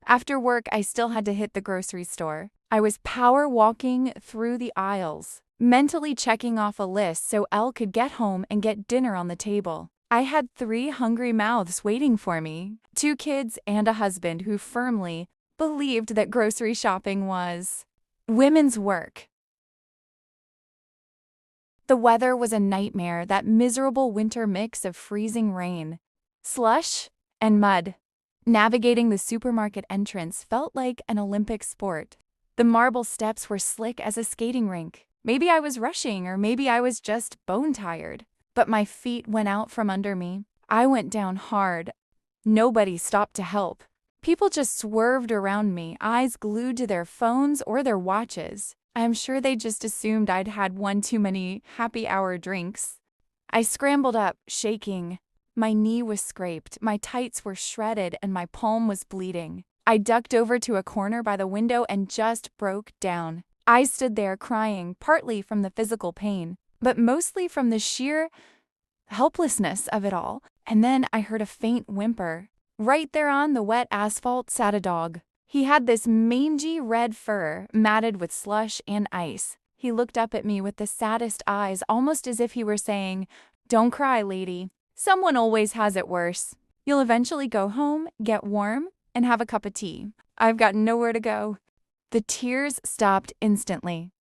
After work, I still had to hit the grocery store. I was power walking through the aisles, mentally checking off a list so Elle could get home and get dinner on the table. I had 3 hungry mouths waiting for me, 2 kids and a husband who firmly believed that grocery shopping was women's work. The weather was a nightmare, that miserable winter mix of freezing rain, slush, and mud. Navigating the supermarket entrance felt like an Olympic sport. The marble steps were slick as a skating rink. Maybe I was rushing, or maybe I was just bone-tired. But my feet went out from under me. I went down hard. Nobody stopped to help. People just swerved around me, eyes glued to their phones or their watches. I'm sure they just assumed I'd had one too many happy hour drinks. I scrambled up, shaking. My knee was scraped, my tights were shredded, and my palm was bleeding. I ducked over to a corner by the window and just broke down. I stood there crying, partly from the physical pain, but mostly from the sheer helplessness of it all. And then I heard a faint whimper. Right there on the wet asphalt sat a dog. He had this mangy red fur, matted with slush and ice. He looked up at me with the saddest eyes, almost as if he were saying, "Don't cry, lady. Someone always has it worse. You'll eventually go home, get warm, and have a cup of tea. I've got nowhere to go." The tears stopped instantly.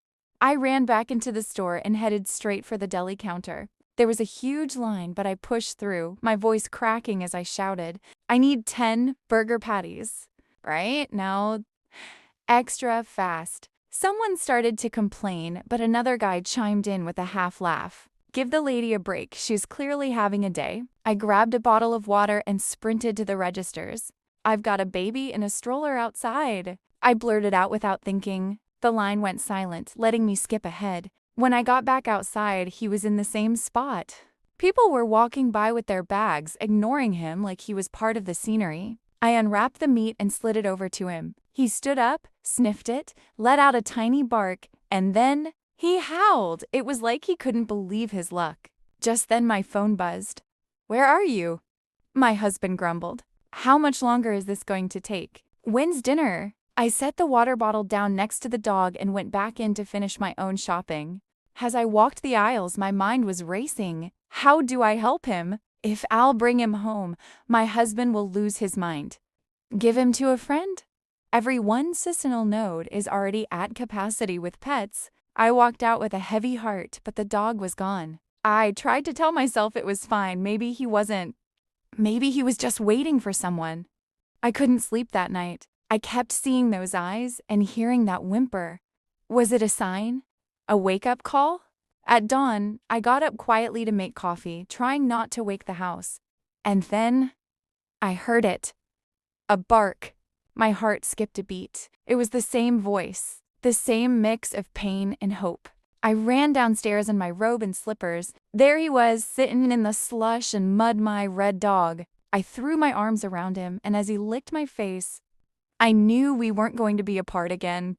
I ran back into the store and headed straight for the deli counter. There was a huge line, but I pushed through, my voice cracking as I shouted, "I need 10 burger patties. Right now, extra fast." Someone started to complain, but another guy chimed in with a half laugh. "Give the lady a break, she's clearly having a day." I grabbed a bottle of water and sprinted to the registers. "I've got a baby in a stroller outside," I blurted out without thinking. The line went silent, letting me skip ahead. When I got back outside, he was in the same spot. People were walking by with their bags, ignoring him like he was part of the scenery. I unwrapped the meat and slid it over to him. He stood up, sniffed it, let out a tiny bark, and then he howled. It was like he couldn't believe his luck. Just then my phone buzzed. "Where are you?" My husband grumbled. "How much longer is this going to take? When's dinner?" I set the water bottle down next to the dog and went back in to finish my own shopping. As I walked the aisles, my mind was racing. How do I help him? If I'll bring him home, my husband will lose his mind. Give him to a friend? Every one cycinal node is already at capacity with pets. I walked out with a heavy heart, but the dog was gone. I tried to tell myself it was fine. Maybe he wasn't. Maybe he was just waiting for someone. I couldn't sleep that night. I kept seeing those eyes and hearing that whimper. Was it a sign? A wake-up call? At dawn, I got up quietly to make coffee, trying not to wake the house. And then I heard it. A bark. My heart skipped a beat. It was the same voice, the same mix of pain and hope. I ran downstairs in my robe and slippers. There he was, sitting in the slush and mud, my red dog. I threw my arms around him, and as he licked my face, I knew we weren't going to be apart again.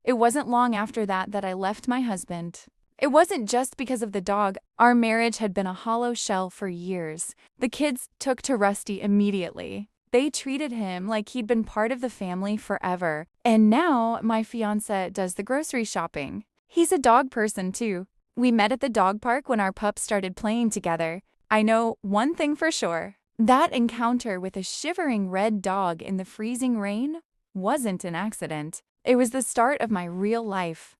It wasn't long after that I left my husband. It wasn't just because of the dog. Our marriage had been a hollow shell for years. The kids took to Rusty immediately. They treated him like he'd been part of the family forever. And now my fiancé does the grocery shopping. He's a dog person too. We met at the dog park when our pups started playing together. I know one thing for sure. That encounter with a shivering red dog in the freezing rain wasn't an accident. It was the start of my real life.